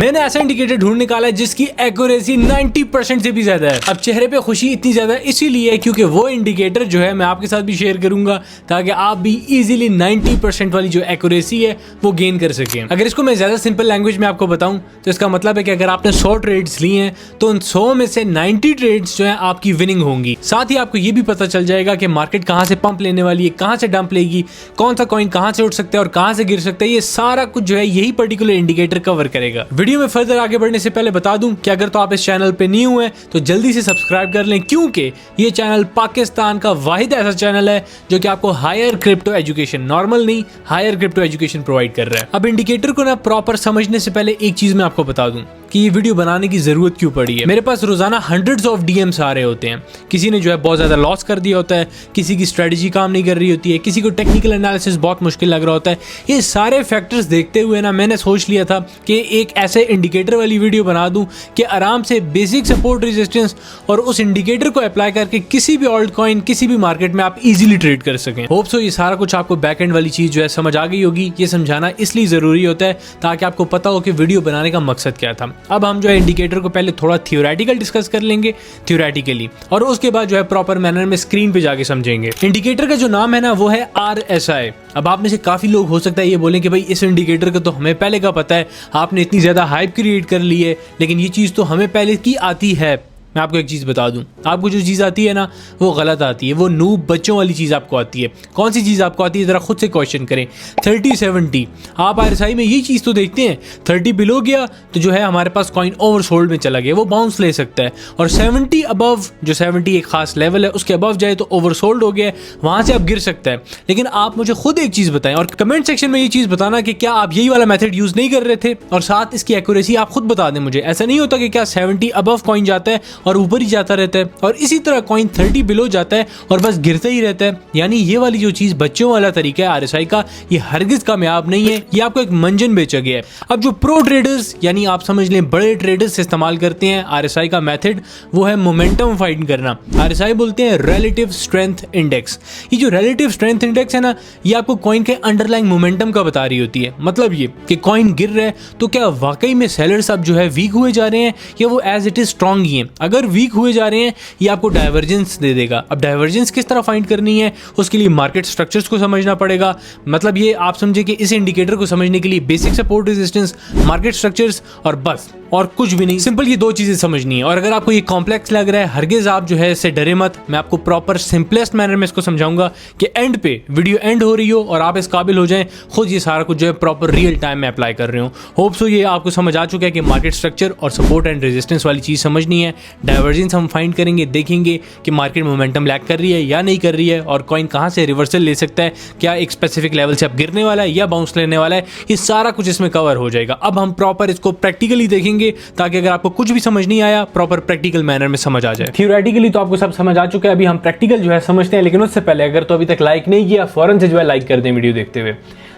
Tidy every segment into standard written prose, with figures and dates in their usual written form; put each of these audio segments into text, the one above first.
मैंने ऐसा इंडिकेटर ढूंढ निकाला है जिसकी एक्यूरेसी 90% से भी ज्यादा है। अब चेहरे पे खुशी इतनी ज्यादा इसीलिए है क्योंकि वो इंडिकेटर जो है मैं आपके साथ भी शेयर करूंगा ताकि आप भी इजीली 90% वाली जो एक्यूरेसी है वो गेन कर सकें। अगर इसको मैं ज्यादा सिंपल लैंग्वेज में आपको बताऊं तो इसका मतलब है कि अगर आपने 100 ट्रेड्स ली हैं तो उन 100 में से 90 ट्रेड्स जो है आपकी विनिंग होंगी। साथ ही आपको ये भी पता चल जाएगा कि मार्केट कहां से पंप लेने वाली है, कहां से डंप लेगी, कौन सा कॉइन कहां से उठ सकता है और कहां से गिर सकता है। ये सारा कुछ जो है यही पर्टिकुलर इंडिकेटर कवर करेगा। वीडियो में फर्दर आगे बढ़ने से पहले बता दूं कि अगर तो आप इस चैनल पे न्यू हैं तो जल्दी से सब्सक्राइब कर लें क्योंकि ये चैनल पाकिस्तान का वाहिद ऐसा चैनल है जो कि आपको हायर क्रिप्टो एजुकेशन, नॉर्मल नहीं हायर क्रिप्टो एजुकेशन प्रोवाइड कर रहा है। अब इंडिकेटर को ना प्रॉपर समझने से पहले एक चीज मैं आपको बता दूं कि ये वीडियो बनाने की जरूरत क्यों पड़ी है। मेरे पास रोजाना हंड्रेड्स ऑफ डीएम्स आ रहे होते हैं। किसी ने जो है बहुत ज्यादा लॉस कर दिया होता है, किसी की स्ट्रेटजी काम नहीं कर रही होती है, किसी को टेक्निकल एनालिसिस बहुत मुश्किल लग रहा होता है। ये सारे फैक्टर्स देखते हुए ना मैंने सोच लिया था कि एक ऐसे इंडिकेटर वाली वीडियो बना दूं कि आराम से बेसिक सपोर्ट रेजिस्टेंस और उस इंडिकेटर को अप्लाई करके किसी भी ऑल्ट कॉइन किसी भी मार्केट में आप इजीली ट्रेड कर सकें। होप सो ये सारा कुछ आपको बैक एंड वाली चीज जो है समझ आ गई होगी। ये समझाना इसलिए जरूरी होता है ताकि आपको पता हो कि वीडियो बनाने का मकसद क्या था। अब हम जो है इंडिकेटर को पहले थोड़ा थियोरेटिकल डिस्कस कर लेंगे थियोरेटिकली और उसके बाद जो है प्रॉपर मैनर में स्क्रीन पे जाके समझेंगे। इंडिकेटर का जो नाम है ना वो है RSI। अब आप में से काफी लोग हो सकता है ये बोलें कि भाई इस इंडिकेटर का तो हमें पहले का पता है, आपने इतनी ज्यादा हाइप क्रिएट कर ली है, लेकिन ये चीज तो हमें पहले की आती है। मैं आपको एक चीज़ बता दूं, आपको जो चीज़ आती है ना वो गलत आती है, वो नूब बच्चों वाली चीज़ आपको आती है। कौन सी चीज़ आपको आती है ज़रा खुद से क्वेश्चन करें। 30-70 आप RSI में ये चीज़ तो देखते हैं, 30 बिलो गया तो जो है हमारे पास कॉइन ओवरसोल्ड में चला गया, वो बाउंस ले सकता है। और 70 अबव, जो 70 एक खास लेवल है उसके अबव जाए तो ओवरसोल्ड हो गया, वहाँ से आप गिर सकता है। लेकिन आप मुझे खुद एक चीज़ बताएं और कमेंट सेक्शन में ये चीज़ बताना कि क्या आप यही वाला मेथड यूज़ नहीं कर रहे थे और साथ इसकी एक्यूरेसी आप खुद बता दें मुझे। ऐसा नहीं होता कि क्या 70 अबव कॉइन जाता है और ऊपर ही जाता रहता है और इसी तरह कॉइन 30 बिलो जाता है और बस गिरता ही रहता है। यानी ये वाली जो चीज बच्चों वाला तरीका है RSI का, ये हरगिज कामयाब नहीं है, ये आपको एक मंजन बेचा गया है। अब जो प्रो ट्रेडर्स यानी आप समझ लें बड़े ट्रेडर्स इस्तेमाल करते हैं RSI का मेथड, वो है मोमेंटम फाइंड करना। RSI बोलते हैं रिलेटिव स्ट्रेंथ इंडेक्स। ये जो रिलेटिव स्ट्रेंथ इंडेक्स है ना, ये आपको कॉइन के अंडरलाइंग मोमेंटम का बता रही होती है। मतलब ये कि कॉइन गिर रहा है तो क्या वाकई में सेलर्स अब जो है वीक हुए जा रहे हैं या वो एज इट इज स्ट्रॉन्ग ही है। अगर वीक हुए जा रहे हैं ये आपको डाइवर्जेंस दे देगा। अब डाइवर्जेंस किस तरह फाइंड करनी है, उसके लिए मार्केट स्ट्रक्चर्स को समझना पड़ेगा। मतलब ये आप समझे कि इस इंडिकेटर को समझने के लिए basic support resistance, market structures और बस और कुछ भी नहीं, सिंपल ये दो चीजें समझनी है। और अगर आपको ये कॉम्प्लेक्स लग रहा है हरगिज आप जो है इससे डरे मत। मैं आपको प्रॉपर सिंपलेस्ट मैनर में इसको समझाऊंगा कि एंड पे वीडियो एंड हो रही हो और आप इस काबिल हो जाएं खुद ये सारा कुछ जो है प्रॉपर रियल टाइम में अप्लाई कर रहे हो। होप सो ये आपको समझ आ चुका है कि मार्केट स्ट्रक्चर और सपोर्ट एंड रेजिस्टेंस वाली चीज समझनी है। डाइवर्जेंस हम फाइंड करेंगे, देखेंगे कि मार्केट मोमेंटम लैग कर रही है या नहीं कर रही है और कॉइन कहां से रिवर्सल ले सकता है, क्या एक स्पेसिफिक लेवल से अब गिरने वाला है या बाउंस लेने वाला है। ये सारा कुछ इसमें कवर हो जाएगा। अब हम प्रॉपर इसको प्रैक्टिकली देखेंगे ताकि अगर आपको कुछ भी समझ नहीं आया प्रॉपर प्रैक्टिकल मैनर में समझ आ जाए। थियोरेटिकली तो आपको सब समझ आ चुका है, अभी हम प्रैक्टिकल जो है समझते हैं। लेकिन उससे पहले अगर तो अभी तक लाइक नहीं किया फौरन से जो है लाइक कर दें वीडियो देखते हुए।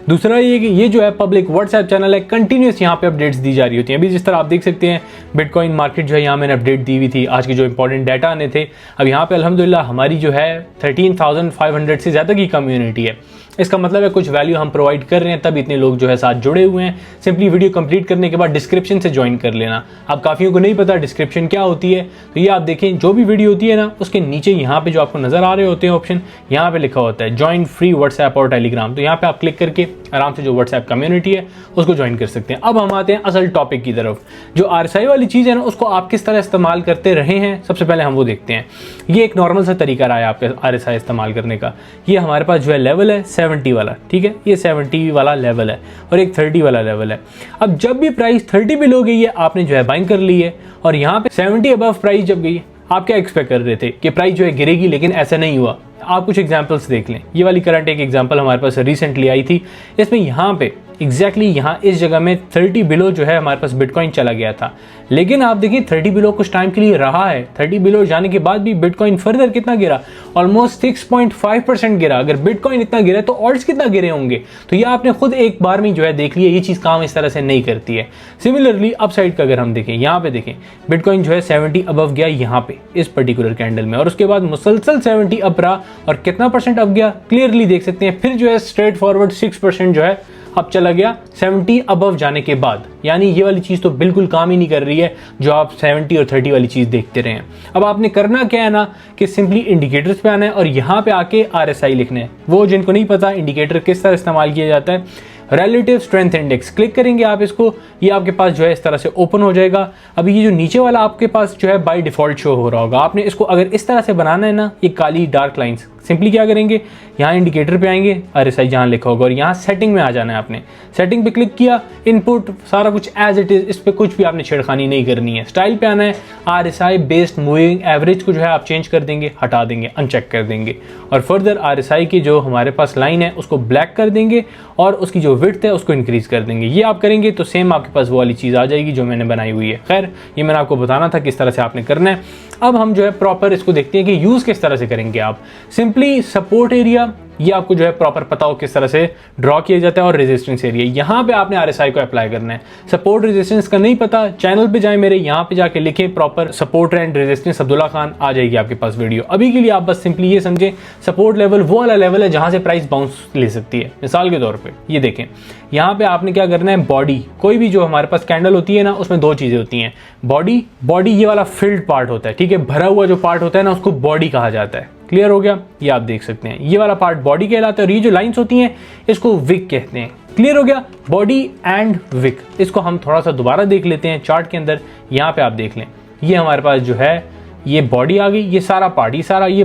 दूसरा ये कि ये जो है पब्लिक व्हाट्सएप चैनल है, कंटिन्यूस यहाँ पे अपडेट्स दी जा रही होती हैं। अभी जिस तरह आप देख सकते हैं बिटकॉइन मार्केट जो है यहाँ मैंने अपडेट दी हुई थी, आज के जो इंपॉर्टेंट डाटा आने थे। अब यहाँ पे अल्हम्दुलिल्लाह हमारी जो है 13,500 से ज़्यादा की कम्युनिटी है। इसका मतलब है कुछ वैल्यू हम प्रोवाइड कर रहे हैं तब इतने लोग जो है साथ जुड़े हुए हैं। सिंपली वीडियो कंप्लीट करने के बाद डिस्क्रिप्शन से ज्वाइन कर लेना। अब काफ़ियों को नहीं पता डिस्क्रिप्शन क्या होती है, तो ये आप देखें जो भी वीडियो होती है ना उसके नीचे यहाँ पे जो आपको नजर आ रहे होते हैं ऑप्शन, यहाँ पे लिखा होता है ज्वाइन फ्री व्हाट्सएप और टेलीग्राम। तो यहाँ पे आप क्लिक करके आराम से जो व्हाट्सएप कम्युनिटी है उसको ज्वाइन कर सकते हैं। अब हम आते हैं असल टॉपिक की तरफ। जो RSI वाली चीज़ है ना उसको आप किस तरह इस्तेमाल करते रहे हैं, सबसे पहले हम वो देखते हैं। ये एक नॉर्मल सा तरीका रहा है आपके RSI इस्तेमाल करने का। ये हमारे पास जो है लेवल है 70 वाला, ठीक है, ये 70 वाला लेवल है और एक 30 वाला लेवल है। अब जब भी प्राइस 30 बिलो गई है आपने जो है बाइंग कर ली है और यहाँ पे 70 अबव प्राइस जब गई, आप क्या एक्सपेक्ट कर रहे थे कि प्राइस जो है गिरेगी, लेकिन ऐसा नहीं हुआ। आप कुछ एग्जांपल्स देख लें। ये वाली करंट एक एग्जांपल हमारे पास रिसेंटली आई थी। इसमें यहाँ पे एग्जैक्टली यहाँ इस जगह में 30 बिलो जो है हमारे पास बिटकॉइन चला गया था। लेकिन आप देखिए 30 बिलो कुछ टाइम के लिए रहा है। 30 बिलो जाने के बाद भी बिटकॉइन फर्दर कितना गिरा, ऑलमोस्ट 6.5% गिरा। अगर बिटकॉइन इतना गिरा तो ऑल्ट्स कितना गिरे होंगे। तो ये आपने खुद एक बार में जो है देख लिया, ये चीज़ काम इस तरह से नहीं करती है। सिमिलरली अप साइड का अगर हम देखें, यहाँ पे देखें बिटकॉइन जो है 70 अबव गया यहाँ पे इस पर्टिकुलर कैंडल में और उसके बाद मुसलसल 70 अप रहा और कितना परसेंट अप गया क्लियरली देख सकते हैं। फिर जो है स्ट्रेट फॉरवर्ड 6% जो है अब चला गया 70 अबव जाने के बाद, यानी ये वाली चीज़ तो बिल्कुल काम ही नहीं कर रही है जो आप 70 और 30 वाली चीज़ देखते रहे हैं। अब आपने करना क्या है ना कि सिंपली इंडिकेटर्स पे आना है और यहाँ पे आके RSI लिखना है। वो जिनको नहीं पता इंडिकेटर किस तरह इस्तेमाल किया जाता है, रिलेटिव स्ट्रेंथ इंडेक्स क्लिक करेंगे आप इसको, ये आपके पास जो है इस तरह से ओपन हो जाएगा। अभी ये जो नीचे वाला आपके पास जो है बाय डिफ़ॉल्ट शो हो रहा होगा, आपने इसको अगर इस तरह से बनाना है ना, ये काली डार्क लाइंस, सिंपली क्या करेंगे, यहाँ इंडिकेटर पे आएंगे, RSI जहाँ लिखा होगा और यहाँ सेटिंग में आ जाना है। आपने सेटिंग पे क्लिक किया, इनपुट सारा कुछ एज इट इज़, इस पर कुछ भी आपने छेड़खानी नहीं करनी है। स्टाइल पे आना है, RSI बेस्ड मूविंग एवरेज को जो है आप चेंज कर देंगे, हटा देंगे, अनचेक कर देंगे और फर्दर RSI की जो हमारे पास लाइन है उसको ब्लैक कर देंगे और उसकी जो विड्थ है उसको इंक्रीज कर देंगे। ये आप करेंगे तो सेम आपके पास वो वाली चीज़ आ जाएगी जो मैंने बनाई हुई है। खैर ये मैंने आपको बताना था किस तरह से आपने करना है। अब हम जो है प्रॉपर इसको देखते हैं कि यूज़ किस तरह से करेंगे आप। सिंपली सपोर्ट एरिया, ये आपको जो है प्रॉपर पता हो किस तरह से ड्रॉ किया जाता है, और रेजिस्टेंस एरिया, यहाँ पे आपने RSI को अप्लाई करना है। सपोर्ट रेजिस्टेंस का नहीं पता, चैनल पे जाए मेरे, यहाँ पे जाके लिखें proper support and resistance Abdullah Khan, आ जाएगी आपके पास वीडियो। अभी के लिए आप बस सिंपली ये समझें सपोर्ट लेवल वो वाला लेवल है जहाँ से प्राइस बाउंस ले सकती है। मिसाल के तौर पर ये देखें, यहाँ पे आपने क्या करना है, बॉडी, कोई भी जो हमारे पास कैंडल होती है ना उसमें दो चीज़ें होती हैं, बॉडी ये वाला फिल्ड पार्ट होता है, ठीक है, भरा हुआ जो पार्ट होता है ना उसको बॉडी कहा जाता है। क्लियर हो गया, ये आप देख सकते हैं, ये वाला पार्ट बॉडी कहलाता है और ये जो लाइंस होती हैं इसको विक कहते हैं। क्लियर हो गया, बॉडी एंड विक। इसको हम थोड़ा सा दोबारा देख लेते हैं चार्ट के अंदर। यहाँ पे आप देख लें, ये हमारे पास जो है ये बॉडी आ गई, ये सारा पार्ट, ये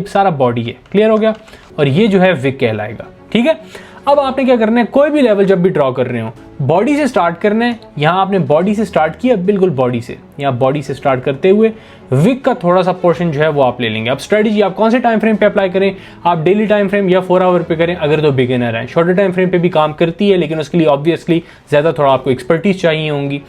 सारा बॉडी है। क्लियर हो गया, और ये जो है विक कहलाएगा। ठीक है, अब आपने क्या करना है, कोई भी लेवल जब भी ड्रॉ कर रहे हो बॉडी से स्टार्ट करना है। यहाँ आपने बॉडी से स्टार्ट किया, बिल्कुल बॉडी से, यहाँ बॉडी से स्टार्ट करते हुए विक का थोड़ा सा पोर्शन जो है वो आप ले लेंगे। अब स्ट्रेटजी आप कौन से टाइम फ्रेम पे अप्लाई करें, आप डेली टाइम फ्रेम या 4 आवर पे करें अगर तो बिगिनर है। शॉर्टर टाइम फ्रेम पे भी काम करती है, लेकिन उसके लिए ऑब्वियसली ज़्यादा थोड़ा आपको एक्सपर्टीज चाहिए होंगी।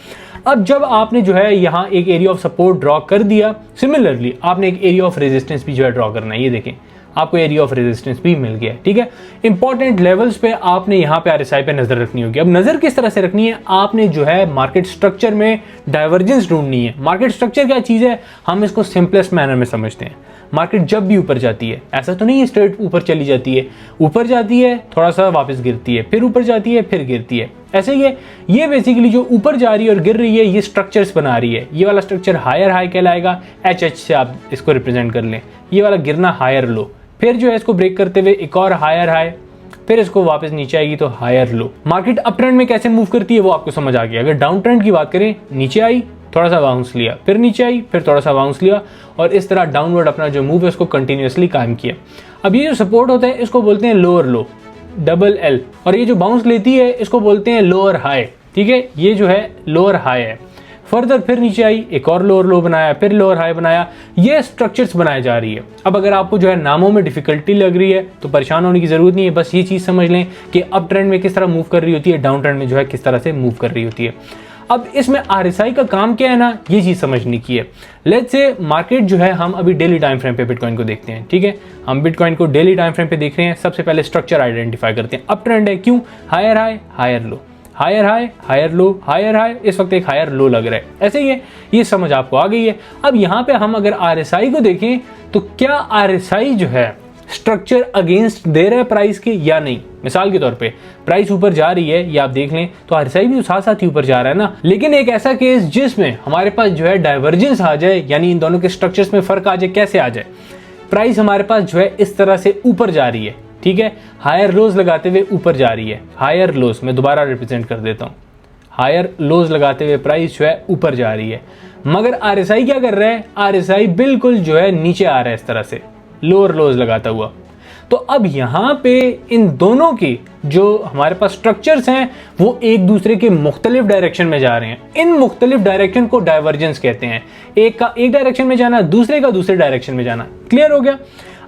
अब जब आपने जो है यहाँ एक एरिया ऑफ सपोर्ट ड्रॉ कर दिया, सिमिलरली आपने एक एरिया ऑफ रेजिस्टेंस भी जो है ड्रॉ करना है। ये देखें, आपको एरिया ऑफ रेजिस्टेंस भी मिल गया है। ठीक है, इंपॉर्टेंट लेवल्स पे आपने यहाँ पे RSI पे नजर रखनी होगी। अब नजर किस तरह से रखनी है, आपने जो है मार्केट स्ट्रक्चर में डाइवर्जेंस ढूंढनी है। मार्केट स्ट्रक्चर क्या चीज़ है, हम इसको सिंपलेस्ट मैनर में समझते हैं। मार्केट जब भी ऊपर जाती है, ऐसा तो नहीं है स्ट्रेट ऊपर चली जाती है, ऊपर जाती है थोड़ा सा वापस गिरती है, फिर ऊपर जाती है, फिर गिरती है, ऐसे ही है। ये बेसिकली जो ऊपर जा रही है और गिर रही है, ये स्ट्रक्चर्स बना रही है। ये वाला स्ट्रक्चर हायर हाई कहलाएगा, HH से आप इसको रिप्रेजेंट कर लें। ये वाला गिरना हायर लो, फिर जो है इसको ब्रेक करते हुए एक और हायर हाई, फिर इसको वापस नीचे आएगी तो higher low. Market up trend में कैसे मूव करती है वो आपको समझ आ गया। अगर डाउन ट्रेंड की बात करें, नीचे आई, थोड़ा सा बाउंस लिया, फिर नीचे आई, फिर थोड़ा सा बाउंस लिया, और इस तरह डाउनवर्ड अपना जो मूव है उसको कंटिन्यूसली कायम किया। अब ये जो सपोर्ट होता है इसको बोलते हैं लोअर लो, डबल L, और ये जो बाउंस लेती है इसको बोलते हैं लोअर हाई। ठीक है, ये जो है लोअर हाई है। फर्दर फिर नीचे आई, एक और लोअर लो बनाया, फिर लोअर हाई बनाया, ये स्ट्रक्चर्स बनाई जा रही है। अब अगर आपको जो है नामों में डिफिकल्टी लग रही है तो परेशान होने की जरूरत नहीं है, बस ये चीज़ समझ लें कि अप ट्रेंड में किस तरह मूव कर रही होती है, डाउन ट्रेंड में जो है किस तरह से मूव कर रही होती है। अब इसमें RSI का काम क्या है ना, ये चीज़ समझने की है। लेट्स से मार्केट जो है, हम अभी डेली टाइम फ्रेम पे बिटकॉइन को देखते हैं। ठीक है, हम बिटकॉइन को डेली टाइम फ्रेम पे देख रहे हैं। सबसे पहले स्ट्रक्चर आइडेंटिफाई करते हैं। अप ट्रेंड है, क्यों, higher high, higher low, higher high, higher low, higher high, इस वक्त एक हायर लो लग रहा है। ऐसे ही है, ये समझ आपको आ गई है। अब यहाँ पे हम अगर RSI को देखें तो क्या RSI जो है स्ट्रक्चर अगेंस्ट दे रहा है प्राइस के या नहीं। मिसाल के तौर पे प्राइस ऊपर जा रही है, ये आप देख लें, तो RSI भी साथ साथ ही ऊपर जा रहा है ना। लेकिन एक ऐसा केस जिसमें हमारे पास जो है डाइवर्जेंस आ जाए, यानी इन दोनों के स्ट्रक्चर्स में फर्क आ जाए, कैसे आ जाए, प्राइस हमारे पास जो है इस तरह से ऊपर जा रही है। ठीक है, हायर लोज लगाते हुए ऊपर जा रही है, हायर लोज, मैं दोबारा रिप्रेजेंट कर देता हूँ, हायर लोज लगाते हुए प्राइस जो है ऊपर जा रही है। मगर RSI क्या कर रहा है, RSI बिल्कुल जो है नीचे आ रहा है इस तरह से, लोअर लोज लगाता हुआ। तो अब यहाँ पे इन दोनों की जो हमारे पास स्ट्रक्चर्स हैं वो एक दूसरे के मुख्तलिफ डायरेक्शन में जा रहे हैं। इन मुख्तलिफ डायरेक्शन को डाइवर्जेंस कहते हैं। एक का एक डायरेक्शन में जाना, दूसरे का दूसरे डायरेक्शन में जाना। क्लियर हो गया।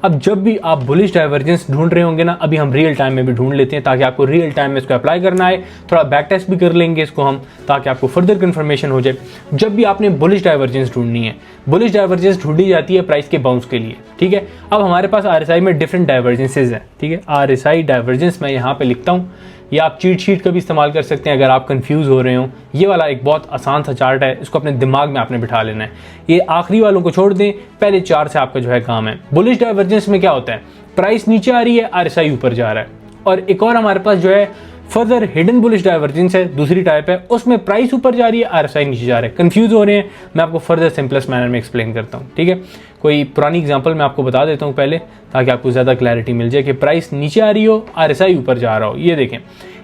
अब जब भी आप बुलिश डाइवर्जेंस ढूंढ रहे होंगे ना, अभी हम रियल टाइम में भी ढूंढ लेते हैं ताकि आपको रियल टाइम में इसको अप्लाई करना है। थोड़ा बैक टेस्ट भी कर लेंगे इसको हम, ताकि आपको फर्दर कंफर्मेशन हो जाए। जब भी आपने बुलिश डाइवर्जेंस ढूंढनी है, बुलिश डाइवर्जेंस ढूंढी जाती है प्राइस के बाउंस के लिए। ठीक है, अब हमारे पास RSI में डिफरेंट डाइवर्जेंसेज हैं। ठीक है, RSI डाइवर्जेंस मैं यहाँ पे लिखता हूँ, या आप चीट शीट का भी इस्तेमाल कर सकते हैं अगर आप कंफ्यूज हो रहे हो। ये वाला एक बहुत आसान सा चार्ट है, इसको अपने दिमाग में आपने बिठा लेना है। ये आखिरी वालों को छोड़ दें, पहले 4 से आपका जो है काम है। बुलिश डाइवर्जेंस में क्या होता है, प्राइस नीचे आ रही है, RSI ऊपर जा रहा है। और एक और हमारे पास जो है फर्दर हिडन बुलिश डाइवर्जेंस है, दूसरी टाइप है, उसमें प्राइस ऊपर जा रही है, आरएसआई नीचे जा रहा है। कंफ्यूज हो रहे हैं, मैं आपको फर्दर सिंपलेस्ट मैनर में एक्सप्लेन करता हूँ, ठीक है। कोई पुरानी एग्जांपल मैं आपको बता देता हूँ पहले, ताकि आपको ज़्यादा क्लैरिटी मिल जाए कि प्राइस नीचे आ रही हो, आरएसआई ऊपर जा रहा हो। ये देखें,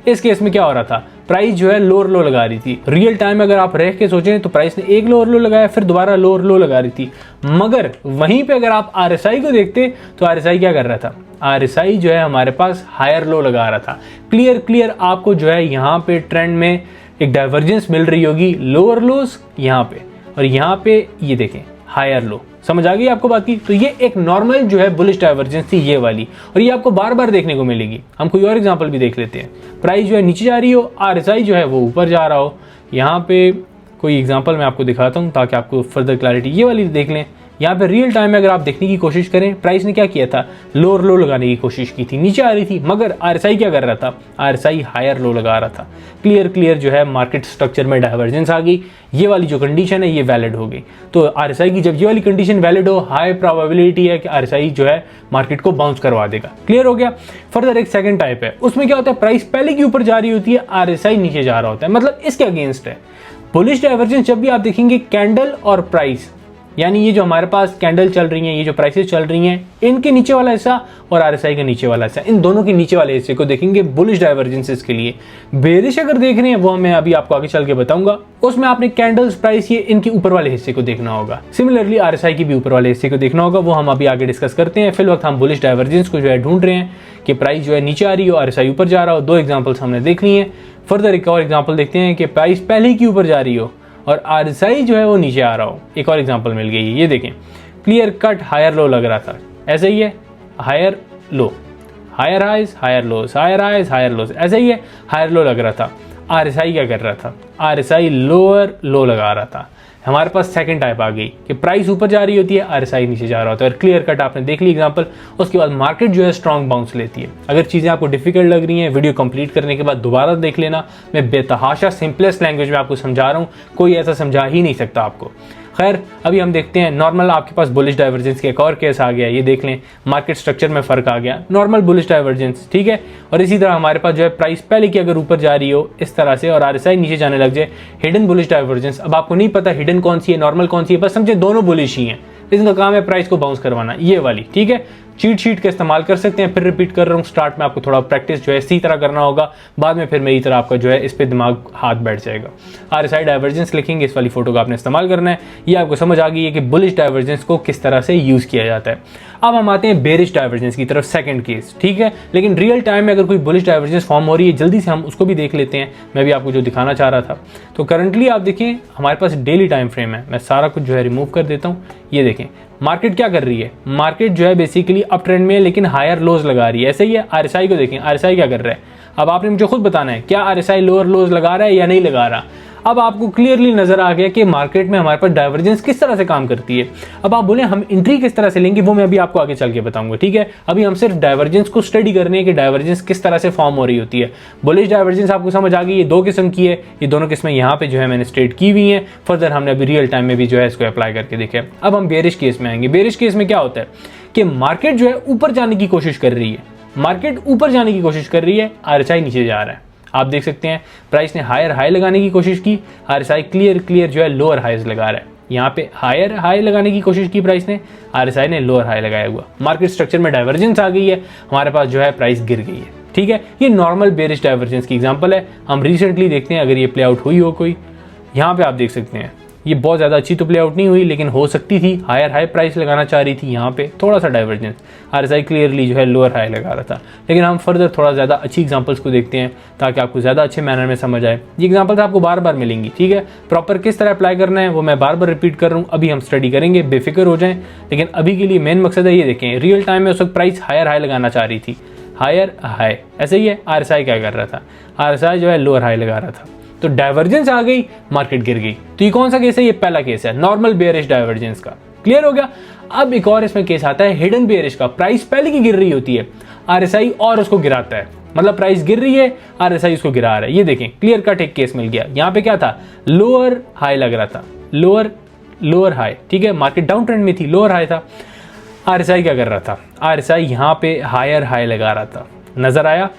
इस केस में क्या हो रहा था, प्राइस जो है लोअर लो लगा रही थी। रियल टाइम अगर आप रह के सोचें तो प्राइस ने एक लोअर लो लगाया, फिर दोबारा लोअर लो लगा रही थी। मगर वहीं पे अगर आप आरएसआई को देखते तो आरएसआई क्या कर रहा था, आरएसआई जो है हमारे पास हायर लो लगा रहा था। क्लियर आपको जो है यहाँ पे ट्रेंड में एक डाइवर्जेंस मिल रही होगी, लोअर लोज यहाँ पे और यहाँ पे ये देखें हायर लो। समझ आ गई आपको बात की? तो ये एक नॉर्मल जो है बुलिश डाइवर्जेंस थी ये वाली, और ये आपको बार बार देखने को मिलेगी। हम कोई और एग्जांपल भी देख लेते हैं। प्राइस जो है नीचे जा रही हो, आरएसआई जो है वो ऊपर जा रहा हो। यहाँ पे कोई एग्जांपल मैं आपको दिखाता हूँ ताकि आपको फर्दर क्लैरिटी ये वाली देख लें। यहाँ पे रियल टाइम में अगर आप देखने की कोशिश करें, प्राइस ने क्या किया था, लोअर लो लगाने की कोशिश की थी, नीचे आ रही थी, मगर आरएसआई क्या कर रहा था, आरएसआई हायर लो लगा रहा था। क्लियर जो है मार्केट स्ट्रक्चर में डाइवर्जेंस आ गई, ये वाली जो कंडीशन है ये वैलिड हो गई। तो आरएसआई की जब ये वाली कंडीशन वैलिड हो, हाई प्रोबेबिलिटी है कि आरएसआई जो है मार्केट को बाउंस करवा देगा। क्लियर हो गया। फर्दर एक सेकंड टाइप है, उसमें क्या होता है, प्राइस पहले की ऊपर जा रही होती है, आरएसआई नीचे जा रहा होता है, मतलब इसके अगेंस्ट है। बुलिश डाइवर्जेंस जब भी आप देखेंगे कैंडल और प्राइस, यानी ये जो हमारे पास कैंडल चल रही हैं, ये जो प्राइसेस चल रही हैं, इनके नीचे वाला हिस्सा और आरएसआई का नीचे वाला हिस्सा, इन दोनों के नीचे वाले हिस्से को देखेंगे बुलिश डाइवर्जेंसेस के लिए। बेरिश अगर देख रहे हैं वो मैं अभी आपको आगे चल के बताऊंगा, उसमें आपने कैंडल्स, प्राइस, ये इनके ऊपर वाले हिस्से को देखना होगा। सिमिलरली आरएसआई की भी ऊपर वाले हिस्से को देखना होगा, वो हम अभी आगे डिस्कस करते हैं। फिल वक्त हम बुलिश डाइवर्जेंस को जो है ढूंढ रहे हैं कि प्राइस जो है नीचे आ रही हो, आरएसआई ऊपर जा रहा हो। दो एग्जाम्पल्स हमने देख ली हैं। फर्दर एक और एग्जाम्पल देखते हैं कि प्राइस पहले की ऊपर जा रही हो और आरएसआई जो है वो नीचे आ रहा हो। एक और एग्जांपल मिल गई है, ये देखें, क्लियर कट हायर लो लग रहा था, ऐसे ही है, higher low, higher highs, higher lows, higher highs, higher lows, ऐसे ही है, हायर लो लग रहा था। आरएसआई क्या कर रहा था, आरएसआई लोअर लो लगा रहा था। हमारे पास सेकंड टाइप आ गई कि प्राइस ऊपर जा रही होती है, आरएसआई नीचे जा रहा होता है, और क्लियर कट आपने देख ली एग्जांपल। उसके बाद मार्केट जो है स्ट्रॉन्ग बाउंस लेती है। अगर चीज़ें आपको डिफिकल्ट लग रही हैं, वीडियो कंप्लीट करने के बाद दोबारा देख लेना। मैं बेतहाशा सिंपलेस्ट लैंग्वेज में आपको समझा रहा हूँ, कोई ऐसा समझा ही नहीं सकता आपको। खैर अभी हम देखते हैं नॉर्मल, आपके पास बुलिश डाइवर्जेंस के एक और केस आ गया, ये देख लें, मार्केट स्ट्रक्चर में फर्क आ गया, नॉर्मल बुलिश डाइवर्जेंस, ठीक है। और इसी तरह हमारे पास जो है प्राइस पहले की अगर ऊपर जा रही हो इस तरह से और आरएसआई नीचे जाने लग जाए, हिडन बुलिश डाइवर्जेंस। अब आपको नहीं पता हिडन कौन सी है, नॉर्मल कौन सी है, बस समझे दोनों बुलिश ही हैं, इनका काम है प्राइस को बाउंस करवाना, ये वाली, ठीक है। चीट शीट का इस्तेमाल कर सकते हैं। फिर रिपीट कर रहा हूँ, स्टार्ट में आपको थोड़ा प्रैक्टिस जो है इसी तरह करना होगा, बाद में फिर मेरी तरह आपका जो है इस पे दिमाग हाथ बैठ जाएगा। आरएसआई डाइवर्जेंस लिखेंगे, इस वाली फोटो का आपने इस्तेमाल करना है। ये आपको समझ आ गई है कि बुलिश डाइवर्जेंस को किस तरह से यूज किया जाता है। अब हम आते हैं बेरिश डाइवर्जेंस की तरफ, सेकंड केस, ठीक है। लेकिन रियल टाइम में अगर कोई बुलिश डाइवर्जेंस फॉर्म हो रही है, जल्दी से हम उसको भी देख लेते हैं। मैं भी आपको जो दिखाना चाह रहा था, तो करंटली आप देखें हमारे पास डेली टाइम फ्रेम है, मैं सारा कुछ जो है रिमूव कर देता हूँ। ये देखें मार्केट क्या कर रही है, मार्केट जो है बेसिकली अप ट्रेंड में है लेकिन हायर लोज लगा रही है, ऐसे ही है। आरएसआई को देखें, आरएसआई क्या कर रहा है, अब आपने मुझे खुद बताना है क्या आरएसआई लोअर लोज लगा रहा है या नहीं लगा रहा। अब आपको क्लियरली नजर आ गया कि मार्केट में हमारे पास डाइवर्जेंस किस तरह से काम करती है। अब आप बोले हम एंट्री किस तरह से लेंगे, वो मैं अभी आपको आगे चल के बताऊंगा, ठीक है। अभी हम सिर्फ डाइवर्जेंस को स्टडी कर रहे हैं कि डाइवर्जेंस किस तरह से फॉर्म हो रही होती है। बुलिश डाइवर्जेंस आपको समझ आ गई, ये दो किस्म की है, ये दोनों किस्में यहाँ पे जो है मैंने स्टेट की हुई हैं। फर्दर हमने अभी रियल टाइम में भी जो है इसको अप्लाई करके देखा है। अब हम बेरिश केस में आएंगे। बेरिश केस में क्या होता है कि मार्केट जो है ऊपर जाने की कोशिश कर रही है, मार्केट ऊपर जाने की कोशिश कर रही है, आरएसआई नीचे जा रहा है। आप देख सकते हैं प्राइस ने हायर हाई लगाने की कोशिश की, आरएसआई क्लियर जो है लोअर हाईज लगा रहा है। यहाँ पे हायर हाई लगाने की कोशिश की प्राइस ने, आरएसआई ने लोअर हाई लगाया हुआ। मार्केट स्ट्रक्चर में डाइवर्जेंस आ गई है, हमारे पास जो है प्राइस गिर गई है, ठीक है। ये नॉर्मल बेरिश डाइवर्जेंस की एग्जांपल है। हम रिसेंटली देखते हैं अगर ये प्ले आउट हुई हो कोई, यहाँ पे आप देख सकते हैं ये बहुत ज़्यादा अच्छी तो प्ले आउट नहीं हुई लेकिन हो सकती थी, हायर हाई प्राइस लगाना चाह रही थी, यहाँ पे थोड़ा सा डाइवर्जेंस, आरएसआई क्लियरली जो है लोअर हाई लगा रहा था। लेकिन हम फर्दर थोड़ा ज़्यादा अच्छी एग्जांपल्स को देखते हैं ताकि आपको ज़्यादा अच्छे मैनर में समझ आए। ये एग्जांपल्स आपको बार बार मिलेंगी, ठीक है। प्रॉपर किस तरह अप्लाई करना है वो मैं बार बार रिपीट कर रहा हूँ, अभी हम स्टडी करेंगे, बेफिक्र हो जाएं। लेकिन अभी के लिए मेन मकसद है ये देखें, रियल टाइम में उस वक्त प्राइस हायर हाई लगाना चाह रही थी, हायर हाई, ऐसे ही है। आरएसआई क्या कर रहा था, आरएसआई जो है लोअर हाई लगा रहा था, तो डाइवर्जेंस आ गई, मार्केट गिर गई। तो ये कौन सा केस है, ये पहला केस है नॉर्मल बेयरिश डाइवर्जेंस का। क्लियर हो गया। अब एक और इसमें केस आता है हिडन बेयरिश का। प्राइस पहले की गिर रही होती है, आरएसआई और उसको गिराता है, मतलब प्राइस गिर रही है, आरएसआई उसको गिरा रहा है। ये देखें क्लियर कट एक केस मिल गया। यहाँ पे क्या था, लोअर हाई लग रहा था, लोअर हाई, ठीक है। मार्केट डाउन ट्रेंड में थी, लोअर हाई था। आरएसआई क्या कर रहा था, आरएसआई यहाँ पे हायर हाई लगा रहा था, नजर आया।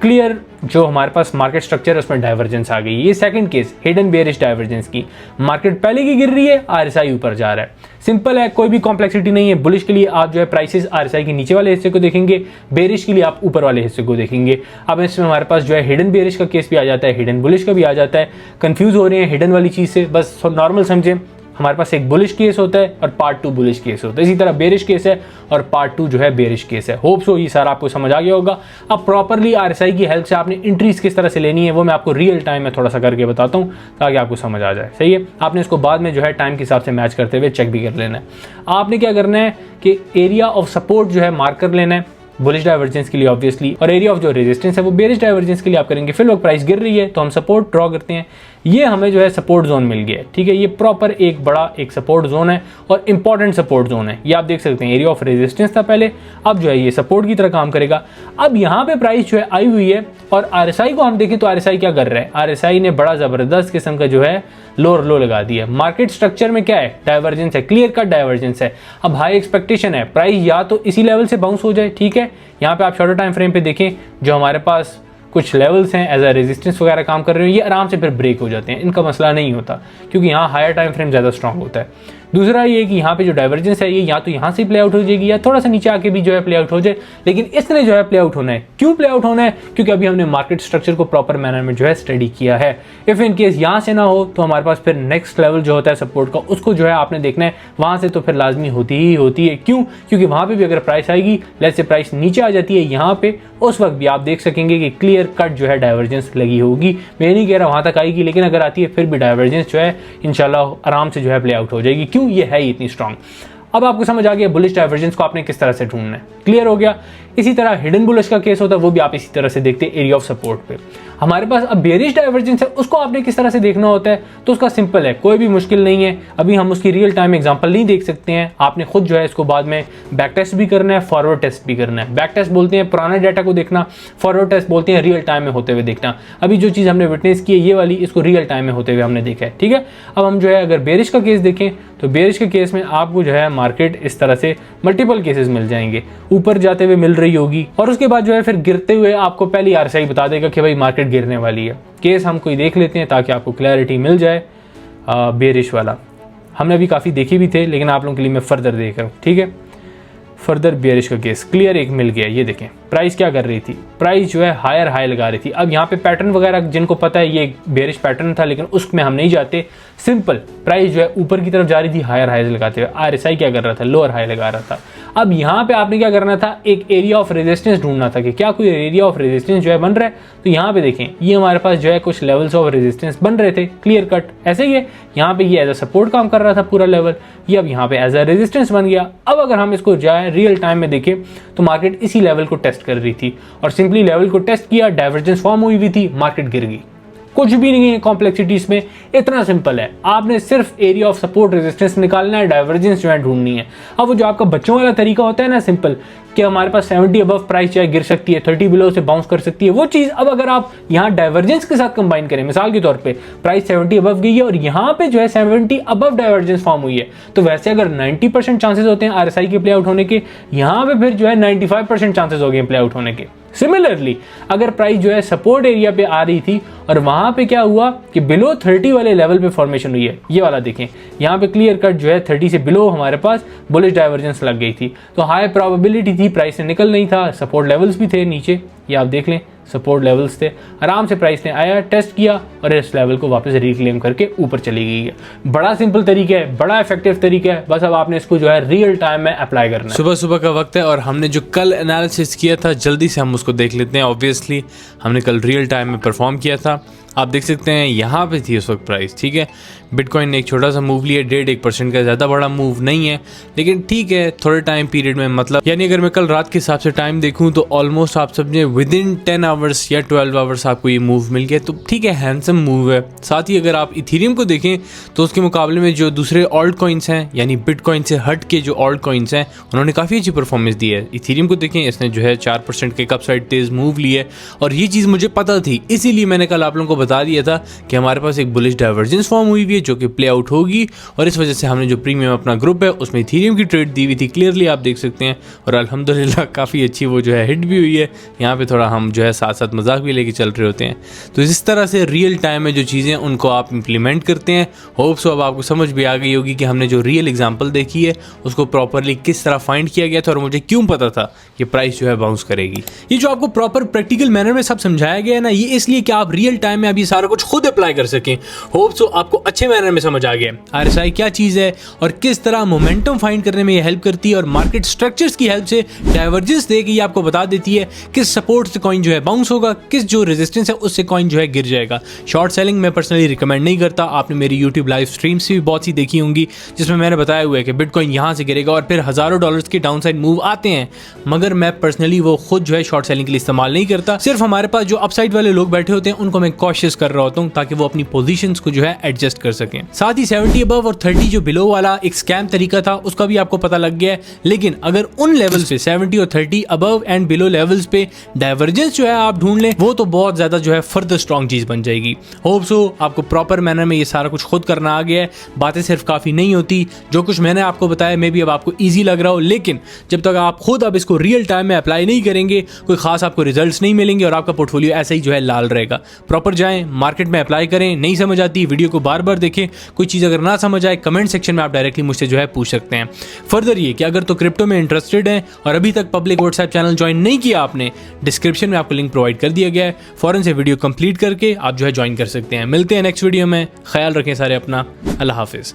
क्लियर जो हमारे पास मार्केट स्ट्रक्चर है उसमें डाइवर्जेंस आ गई। ये second case hidden bearish divergence की, मार्केट पहले की गिर रही है, आरएसआई ऊपर जा रहा है। सिंपल है, कोई भी कॉम्प्लेक्सिटी नहीं है। बुलिश के लिए आप जो है प्राइसेस आरएसआई के नीचे वाले हिस्से को देखेंगे, बेयरिश के लिए आप ऊपर वाले हिस्से को देखेंगे। अब इसमें हमारे पास जो है हिडन बेयरिश का केस भी आ जाता है, हिडन बुलिश का भी आ जाता है। कंफ्यूज हो रहे हैं हिडन वाली चीज से, बस नॉर्मल समझें। हमारे पास एक बुलिश केस होता है और पार्ट 2 बुलिश केस होता है, इसी तरह बेरिश केस है और पार्ट 2 जो है बेरिश केस है। होप सो ये सारा आपको समझ आ गया होगा। अब प्रॉपरली आरएसआई की हेल्प से आपने एंट्रीज किस तरह से लेनी है वो मैं आपको रियल टाइम में थोड़ा सा करके बताता हूँ ताकि आपको समझ आ जाए। सही है, आपने इसको बाद में जो है टाइम के हिसाब से मैच करते हुए चेक भी कर लेना है। आपने क्या करना है कि एरिया ऑफ सपोर्ट जो है मार्क कर लेना है बुलिश डाइवर्जेंस के लिए ऑब्वियसली, और एरिया ऑफ जो रेजिस्टेंस है वो बेरिश डाइवर्जेंस के लिए आप करेंगे। फिर लोग प्राइस गिर रही है तो हम सपोर्ट ड्रॉ करते हैं। ये हमें जो है सपोर्ट जोन मिल गया है, ठीक है। ये प्रॉपर एक बड़ा एक सपोर्ट जोन है और इंपॉर्टेंट सपोर्ट जोन है। ये आप देख सकते हैं एरिया ऑफ रेजिस्टेंस था पहले, अब जो है ये सपोर्ट की तरह काम करेगा। अब यहाँ पे प्राइस जो है आई हुई है और आरएसआई को हम देखें तो आरएसआई क्या कर रहा है, आरएसआई ने बड़ा जबरदस्त किस्म का जो है लोअर लो लगा दिया। मार्केट स्ट्रक्चर में क्या है, डाइवर्जेंस है, क्लियर कट डाइवर्जेंस है। अब हाई एक्सपेक्टेशन है प्राइस या तो इसी लेवल से बाउंस हो जाए, ठीक है। यहाँ पे आप शॉर्टर टाइम फ्रेम पे देखें जो हमारे पास कुछ लेवल्स हैं एज अ रेजिस्टेंस वगैरह काम कर रहे हो, ये आराम से फिर ब्रेक हो जाते हैं, इनका मसला नहीं होता क्योंकि यहाँ हायर टाइम फ्रेम ज़्यादा स्ट्रांग होता है। दूसरा ये कि यहाँ पे जो डाइवर्जेंस है ये या तो यहाँ से प्ले आउट हो जाएगी या थोड़ा सा नीचे आके भी जो है प्ले आउट हो जाए, लेकिन इसने जो है प्ले आउट होना है। क्यों प्ले आउट होना है, क्योंकि अभी हमने मार्केट स्ट्रक्चर को प्रॉपर मैनर में जो है स्टडी किया है। इफ इन केस यहाँ से ना हो तो हमारे पास फिर नेक्स्ट लेवल जो होता है सपोर्ट का उसको जो है आपने देखना है, वहाँ से तो फिर लाजमी होती ही होती है। क्यों, क्योंकि वहाँ पे भी अगर प्राइस आएगी, लेट्स से प्राइस नीचे आ जाती है यहाँ पे, उस वक्त भी आप देख सकेंगे कि क्लियर कट जो है डाइवर्जेंस लगी होगी। मैं नहीं कह रहा वहाँ तक आएगी, लेकिन अगर आती है फिर भी डाइवर्जेंस जो है इंशाल्लाह आराम से जो है प्ले आउट हो जाएगी। क्यों, ये है इतनी स्ट्रांग। अब आपको समझ आ गया बुलिश डाइवर्जेंस को आपने किस तरह से ढूंढना है, क्लियर हो गया। इसी तरह हिडन बुलिश का केस होता है, वो भी आप इसी तरह से देखते हैं एरिया ऑफ सपोर्ट पे। हमारे पास अब बेरिश डाइवर्जेंस है, उसको आपने किस तरह से देखना होता है, तो उसका सिंपल है, कोई भी मुश्किल नहीं है। अभी हम उसकी रियल टाइम एग्जांपल नहीं देख सकते हैं, आपने खुद जो है इसको बाद में बैक टेस्ट भी करना है, फॉरवर्ड टेस्ट भी करना है। बैक टेस्ट बोलते हैं पुराने डाटा को देखना, फॉरवर्ड टेस्ट बोलते हैं रियल टाइम में होते हुए देखना। अभी जो चीज़ हमने विटनेस की है ये वाली, इसको रियल टाइम में होते हुए हमने देखा है, ठीक है। अब हम जो है अगर बेरिश का केस देखें तो बेरिश के केस में आपको जो है मार्केट इस तरह से मल्टीपल केसेस मिल जाएंगे, ऊपर जाते हुए मिल रही होगी और उसके बाद जो है फिर गिरते हुए आपको पहली आरएसआई बता देगा कि भाई मार्केट गिरने वाली है। केस हम कोई देख लेते हैं ताकि आपको क्लैरिटी मिल जाए। बेरिश वाला हमने अभी काफ़ी देखे भी थे, लेकिन आप लोगों के लिए मैं फर्दर देख रहा हूँ, ठीक है। फर्दर बेरिश का केस क्लियर एक मिल गया। ये देखें प्राइस क्या कर रही थी, प्राइस जो है हायर हाई लगा रही थी। अब यहाँ पे पैटर्न वगैरह जिनको पता है ये बेरिश पैटर्न था, लेकिन उसमें हम नहीं जाते। सिंपल प्राइस जो है ऊपर की तरफ जा रही थी हायर हाई लगाते हुए, आरएसआई क्या कर रहा था, लोअर हाई लगा रहा था। अब यहाँ पे आपने क्या करना था, एक एरिया ऑफ रेजिस्टेंस ढूंढना था कि क्या कोई एरिया ऑफ रेजिस्टेंस जो है बन रहा है। तो यहाँ पे देखें ये हमारे पास जो है कुछ लेवल्स ऑफ रेजिस्टेंस बन रहे थे, क्लियर कट ऐसे ही है। यहाँ पे ये एज अ सपोर्ट काम कर रहा था पूरा लेवल, ये अब यहाँ पे एज अ रेजिस्टेंस बन गया। अब अगर हम इसको जाए रियल टाइम में देखें तो मार्केट इसी लेवल को टेस्ट कर रही थी और सिंपली लेवल को टेस्ट किया, डाइवर्जेंस फॉर्म हुई हुई थी, मार्केट गिर गई। कुछ भी नहीं है कॉम्प्लेक्सिटी इसमें, इतना सिंपल है। आपने सिर्फ एरिया ऑफ सपोर्ट रेजिस्टेंस निकालना है, डाइवर्जेंस जो है ढूंढनी है। अब वो जो आपका बच्चों वाला तरीका होता है ना सिंपल, कि हमारे पास 70 अबव प्राइस चाहे गिर सकती है, 30 बिलो से बाउंस कर सकती है, वो चीज़ अब अगर आप यहाँ डाइवर्जेंस के साथ कंबाइन करें, मिसाल के तौर पे प्राइस 70 अबव गई है और यहाँ पे जो है 70 अबव डाइवर्जेंस फॉर्म हुई है, तो वैसे अगर 90% चांसेस होते हैं आरएसआई के प्ले आउट होने के, यहाँ पे फिर जो है 95% चांसेस हो गए प्ले आउट होने के। सिमिलरली अगर प्राइस जो है सपोर्ट एरिया पे आ रही थी और वहां पे क्या हुआ कि बिलो 30 वाले लेवल पे फॉर्मेशन हुई है, ये वाला देखें यहाँ पे क्लियर कट जो है 30 से बिलो हमारे पास बुलिश डाइवर्जेंस लग गई थी, तो हाई प्रोबेबिलिटी थी प्राइस से निकल नहीं था। सपोर्ट लेवल्स भी थे नीचे, ये आप देख लें सपोर्ट लेवल्स थे, आराम से प्राइस ने आया, टेस्ट किया और इस लेवल को वापस रिक्लेम करके ऊपर चली गई है। बड़ा सिंपल तरीका है, बड़ा इफेक्टिव तरीका है, बस अब आपने इसको जो है रियल टाइम में अप्लाई करना है। सुबह सुबह का वक्त है और हमने जो कल एनालिसिस किया था जल्दी से हम उसको देख लेते हैं। ऑब्वियसली हमने कल रियल टाइम में परफॉर्म किया था, आप देख सकते हैं यहाँ पे थी उस वक्त प्राइस, ठीक है। बिटकॉइन ने एक छोटा सा मूव लिया, 1.5% का, ज़्यादा बड़ा मूव नहीं है, लेकिन ठीक है थोड़े टाइम पीरियड में, मतलब यानी अगर मैं कल रात के हिसाब से टाइम देखूँ तो ऑलमोस्ट आप समझे विद इन 10 आवर्स या 12 आवर्स आपको ये मूव मिल गया, तो ठीक है हैंडसम मूव है। साथ ही अगर आप इथीरियम को देखें तो उसके मुकाबले में जो दूसरे ऑल्ट कॉइन्स हैं, यानी बिटकॉइन से हट के जो ऑल्ट कॉइन्स हैं, उन्होंने काफ़ी अच्छी परफॉर्मेंस दी है। इथीरियम को देखें, इसने जो है 4% के कप साइड तेज मूव ली है और ये चीज़ मुझे पता थी, इसीलिए मैंने कल आप लोगों को बता दिया था कि हमारे पास एक बुलिश डाइवर्जेंस फॉर्म हुई हुई है जो कि प्ले आउट होगी, और इस वजह से हमने जो प्रीमियम अपना ग्रुप है उसमें इथेरियम की ट्रेड दी हुई थी, क्लियरली आप देख सकते हैं, और अल्हम्दुलिल्लाह काफ़ी अच्छी वो जो है हिट भी हुई है। यहाँ पे थोड़ा हम जो है साथ साथ मजाक भी लेके चल रहे होते हैं। तो इस तरह से रियल टाइम में जो चीज़ें उनको आप इम्प्लीमेंट करते हैं। होप सो अब आपको समझ भी आ गई होगी कि हमने जो रियल एग्जांपल देखी है उसको प्रॉपरली किस तरह फाइंड किया गया था और मुझे क्यों पता था कि प्राइस जो है बाउंस करेगी। ये जो आपको प्रॉपर प्रैक्टिकल मैनर में सब समझाया गया है ना, ये इसलिए कि आप रियल टाइम में अभी सारा कुछ खुद अप्लाई कर सकें। होप सो आपको अच्छे मैनर में समझ आ गया आरएसआई क्या चीज़ है और किस तरह मोमेंटम फाइंड करने में ये हेल्प करती है, और मार्केट स्ट्रक्चर्स की हेल्प से डाइवर्जेंस दे के ये आपको बता देती है किस सपोर्ट से कॉइन जो है बाउंस होगा, किस जो रेजिस्टेंस है उससे कॉइन जो है गिर जाएगा। शॉर्ट सेलिंग मैं पर्सनली रिकमेंड नहीं करता। आपने मेरी यूट्यूब लाइव स्ट्रीम्स भी बहुत सी देखी होंगी जिसमें मैंने बताया हुआ है कि बिटकॉइन यहाँ से गिरेगा और फिर हज़ारों डॉलर्स के डाउनसाइड मूव आते हैं, मगर मैं पर्सनली वो खुद जो है शॉर्ट सेलिंग के लिए इस्तेमाल नहीं करता। सिर्फ हमारे पास जो अपसाइड वाले लोग बैठे होते हैं उनको मैं कॉशियस कर रहा होता हूँ ताकि वो अपनी पोजीशंस को जो है एडजस्ट कर सकें। साथ ही 70 अबव और 30 जो बिलो वाला एक स्कैम तरीका था उसका भी आपको पता लग गया है, लेकिन अगर उन लेवल्स पे 70 और 30 अबव एंड बिलो लेवल्स पे डाइवर्जेंस जो है आप ढूंढ लें, वो तो बहुत ज्यादा जो है फर्दर स्ट्रॉन्ग चीज बन जाएगी। होप सो आपको प्रॉपर मैनर में ये सारा कुछ खुद करना आ गया है। बातें सिर्फ काफी नहीं होती, जो कुछ मैंने आपको बताया मे भी अब आपको इजी लग रहा हो, लेकिन जब तक आप खुद अब इसको रियल टाइम में अप्लाई नहीं करेंगे कोई खास आपको रिजल्ट्स नहीं मिलेंगे और आपका पोर्टफोलियो ऐसे ही जो है लाल रहेगा। प्रॉपर जाएं, मार्केट में अप्लाई करें। नहीं समझ आती वीडियो को बार बार देखें। कोई चीज़ अगर ना समझ आए कमेंट सेक्शन में आप डायरेक्टली मुझसे जो है पूछ सकते हैं। फर्दर ये कि अगर तो क्रिप्टो में इंटरेस्टेड हैं और अभी तक पब्लिक व्हाट्सएप चैनल ज्वाइन नहीं किया आपने, डिस्क्रिप्शन में आपको लिंक प्रोवाइड कर दिया गया है, फौरन से वीडियो कंप्लीट करके आप जो है ज्वाइन कर सकते हैं। मिलते हैं नेक्स्ट वीडियो में। ख्याल रखें सारे अपना। अल्लाह हाफिज़।